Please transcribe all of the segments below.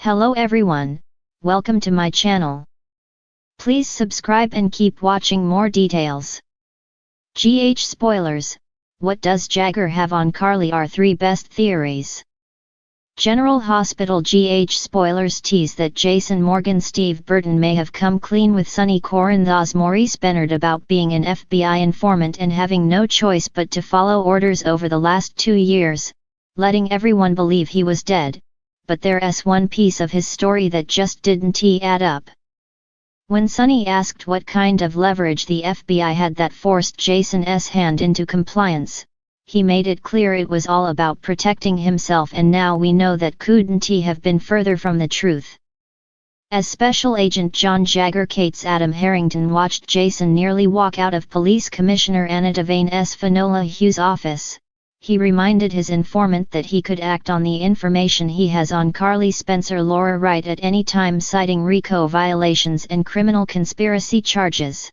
Hello everyone, welcome to my channel. Please subscribe and keep watching more details. Spoilers, what does Jagger have on Carly are 3 best theories. General Hospital spoilers tease that Jason Morgan Steve Burton may have come clean with Sonny Corinthos Maurice Bennard about being an FBI informant and having no choice but to follow orders over the last 2 years, letting everyone believe he was dead. But there's one piece of his story that just didn't add up. When Sonny asked what kind of leverage the FBI had that forced Jason's hand into compliance, he made it clear it was all about protecting himself, and now we know that couldn't have been further from the truth. As Special Agent John Jagger Cates Adam Harrington watched Jason nearly walk out of Police Commissioner Anna Devane's Finola Hughes' office, he reminded his informant that he could act on the information he has on Carly Spencer Laura Wright at any time, citing RICO violations and criminal conspiracy charges.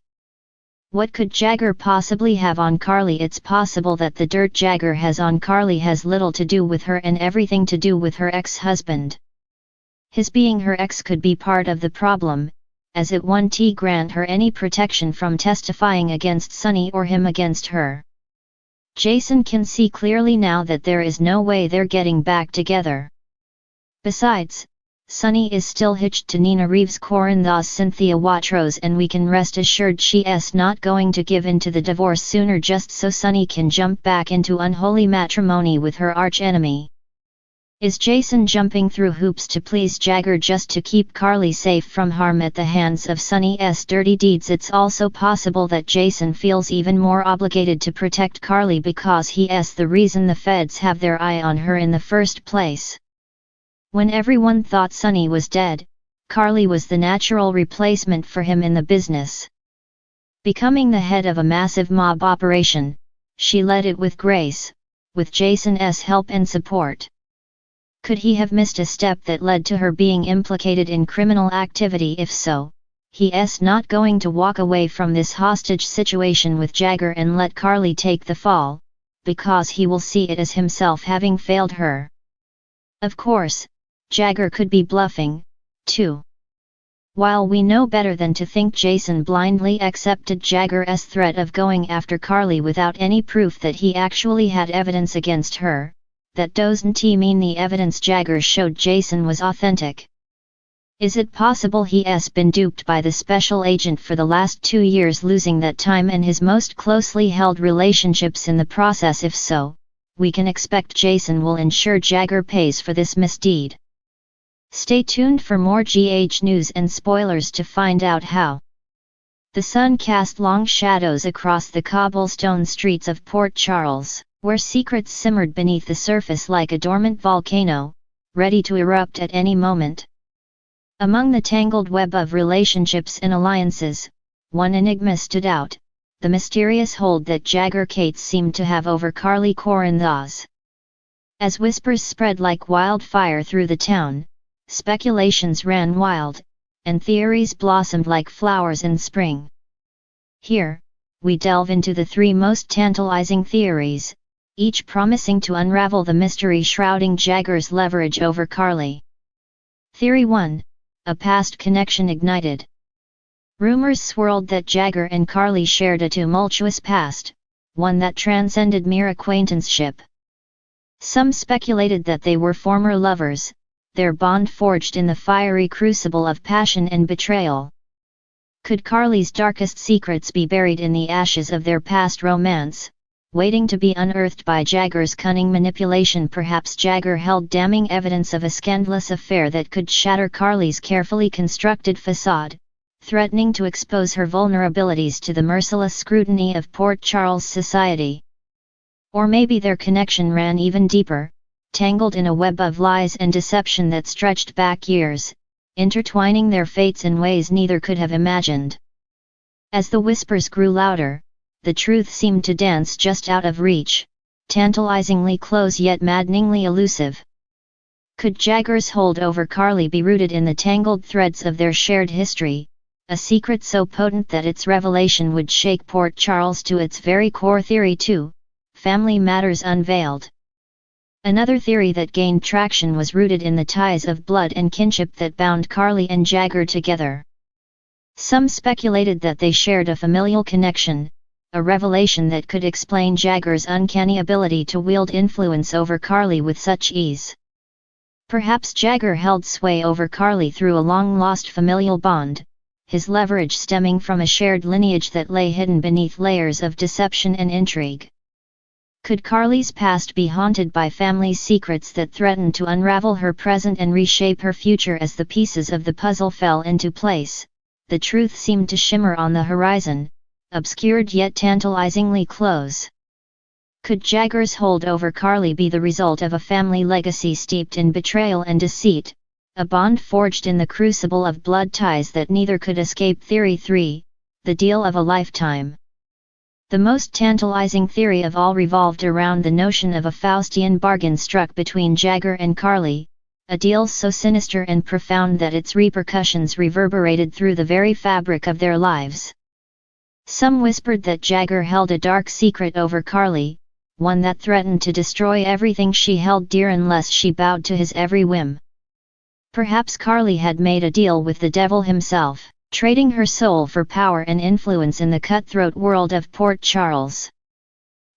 What could Jagger possibly have on Carly? It's possible that the dirt Jagger has on Carly has little to do with her and everything to do with her ex-husband. His being her ex could be part of the problem, as it won't grant her any protection from testifying against Sonny or him against her. Jason can see clearly now that there is no way they're getting back together. Besides, Sonny is still hitched to Nina Reeves Corinthos Cynthia Watros, and we can rest assured she's not going to give in to the divorce sooner just so Sonny can jump back into unholy matrimony with her archenemy. Is Jason jumping through hoops to please Jagger just to keep Carly safe from harm at the hands of Sonny's dirty deeds? It's also possible that Jason feels even more obligated to protect Carly because he's the reason the feds have their eye on her in the first place. When everyone thought Sonny was dead, Carly was the natural replacement for him in the business. Becoming the head of a massive mob operation, she led it with grace, with Jason's help and support. Could he have missed a step that led to her being implicated in criminal activity? If so, he's not going to walk away from this hostage situation with Jagger and let Carly take the fall, because he will see it as himself having failed her. Of course, Jagger could be bluffing, too. While we know better than to think Jason blindly accepted Jagger's threat of going after Carly without any proof that he actually had evidence against her, that doesn't mean the evidence Jagger showed Jason was authentic. Is it possible he's been duped by the special agent for the last 2 years, losing that time and his most closely held relationships in the process? If so, we can expect Jason will ensure Jagger pays for this misdeed. Stay tuned for more news and spoilers to find out how. The sun cast long shadows across the cobblestone streets of Port Charles, where secrets simmered beneath the surface like a dormant volcano, ready to erupt at any moment. Among the tangled web of relationships and alliances, one enigma stood out: the mysterious hold that Jagger Cates seemed to have over Carly Corinthos. As whispers spread like wildfire through the town, speculations ran wild, and theories blossomed like flowers in spring. Here, we delve into the 3 most tantalizing theories, each promising to unravel the mystery shrouding Jagger's leverage over Carly. Theory 1: a past connection ignited. Rumors swirled that Jagger and Carly shared a tumultuous past, one that transcended mere acquaintanceship. Some speculated that they were former lovers, their bond forged in the fiery crucible of passion and betrayal. Could Carly's darkest secrets be buried in the ashes of their past romance, waiting to be unearthed by Jagger's cunning manipulation? Perhaps Jagger held damning evidence of a scandalous affair that could shatter Carly's carefully constructed facade, threatening to expose her vulnerabilities to the merciless scrutiny of Port Charles society. Or maybe their connection ran even deeper, tangled in a web of lies and deception that stretched back years, intertwining their fates in ways neither could have imagined. As the whispers grew louder, the truth seemed to dance just out of reach, tantalizingly close yet maddeningly elusive. Could Jagger's hold over Carly be rooted in the tangled threads of their shared history, a secret so potent that its revelation would shake Port Charles to its very core? Theory 2: family matters unveiled. Another theory that gained traction was rooted in the ties of blood and kinship that bound Carly and Jagger together. Some speculated that they shared a familial connection, a revelation that could explain Jagger's uncanny ability to wield influence over Carly with such ease. Perhaps Jagger held sway over Carly through a long-lost familial bond, his leverage stemming from a shared lineage that lay hidden beneath layers of deception and intrigue. Could Carly's past be haunted by family secrets that threatened to unravel her present and reshape her future as the pieces of the puzzle fell into place? The truth seemed to shimmer on the horizon, obscured yet tantalizingly close. Could Jagger's hold over Carly be the result of a family legacy steeped in betrayal and deceit, a bond forged in the crucible of blood ties that neither could escape? Theory 3, the deal of a lifetime. The most tantalizing theory of all revolved around the notion of a Faustian bargain struck between Jagger and Carly, a deal so sinister and profound that its repercussions reverberated through the very fabric of their lives. Some whispered that Jagger held a dark secret over Carly, one that threatened to destroy everything she held dear unless she bowed to his every whim. Perhaps Carly had made a deal with the devil himself, trading her soul for power and influence in the cutthroat world of Port Charles.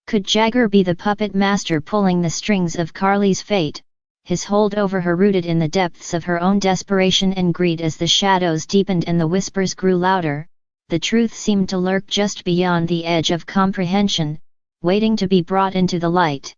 Could Jagger be the puppet master pulling the strings of Carly's fate, his hold over her rooted in the depths of her own desperation and greed? As the shadows deepened and the whispers grew louder, the truth seemed to lurk just beyond the edge of comprehension, waiting to be brought into the light.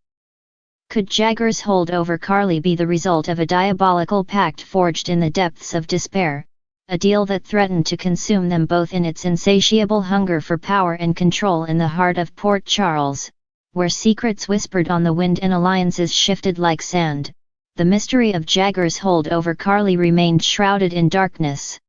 Could Jagger's hold over Carly be the result of a diabolical pact forged in the depths of despair, a deal that threatened to consume them both in its insatiable hunger for power and control? In the heart of Port Charles, where secrets whispered on the wind and alliances shifted like sand, the mystery of Jagger's hold over Carly remained shrouded in darkness.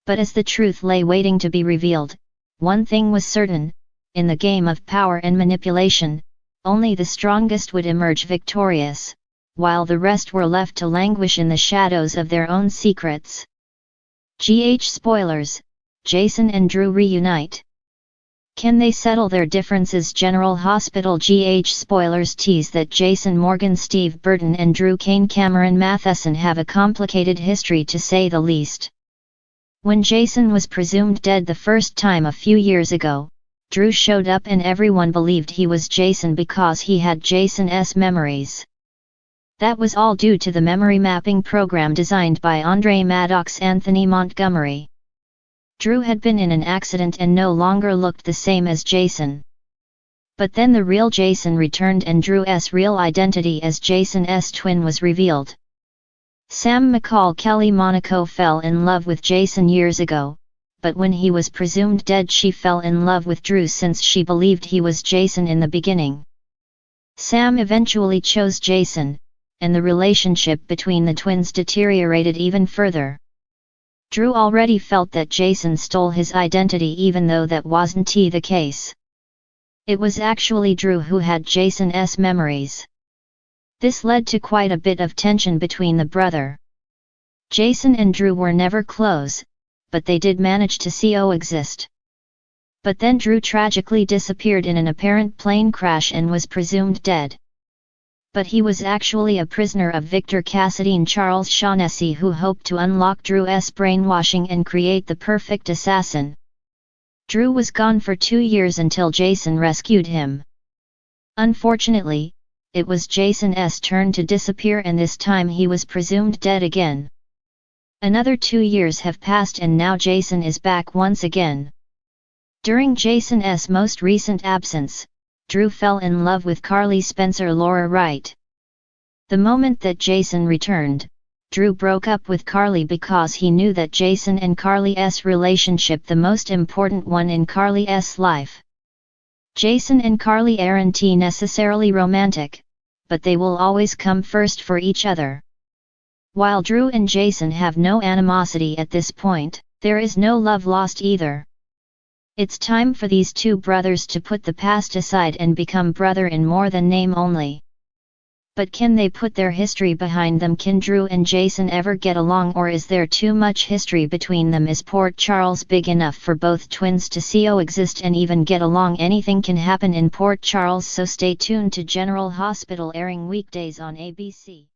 But as the truth lay waiting to be revealed, one thing was certain: in the game of power and manipulation, only the strongest would emerge victorious, while the rest were left to languish in the shadows of their own secrets. Spoilers: Jason and Drew reunite. Can they settle their differences? General Hospital spoilers tease that Jason Morgan, Steve Burton and Drew Kane Cameron Matheson have a complicated history, to say the least. When Jason was presumed dead the first time a few years ago, Drew showed up and everyone believed he was Jason because he had Jason's memories. That was all due to the memory mapping program designed by Andre Maddox Anthony Montgomery. Drew had been in an accident and no longer looked the same as Jason. But then the real Jason returned and Drew's real identity as Jason's twin was revealed. Sam McCall Kelly Monaco fell in love with Jason years ago, but when he was presumed dead she fell in love with Drew since she believed he was Jason in the beginning. Sam eventually chose Jason, and the relationship between the twins deteriorated even further. Drew already felt that Jason stole his identity even though that wasn't the case. It was actually Drew who had Jason's memories. This led to quite a bit of tension between the brother. Jason and Drew were never close, but they did manage to coexist. But then Drew tragically disappeared in an apparent plane crash and was presumed dead. But he was actually a prisoner of Victor Cassadine Charles Shaughnessy, who hoped to unlock Drew's brainwashing and create the perfect assassin. Drew was gone for 2 years until Jason rescued him. Unfortunately, it was Jason's turn to disappear, and this time he was presumed dead again. Another 2 years have passed and now Jason is back once again. During Jason's most recent absence, Drew fell in love with Carly Spencer Laura Wright. The moment that Jason returned, Drew broke up with Carly because he knew that Jason and Carly's relationship, the most important one in Carly's life. Jason and Carly aren't necessarily romantic, but they will always come first for each other. While Drew and Jason have no animosity at this point, there is no love lost either. It's time for these two brothers to put the past aside and become brother in more than name only. But can they put their history behind them? Can Drew and Jason ever get along, or is there too much history between them? Is Port Charles big enough for both twins to coexist and even get along? Anything can happen in Port Charles, so stay tuned to General Hospital, airing weekdays on ABC.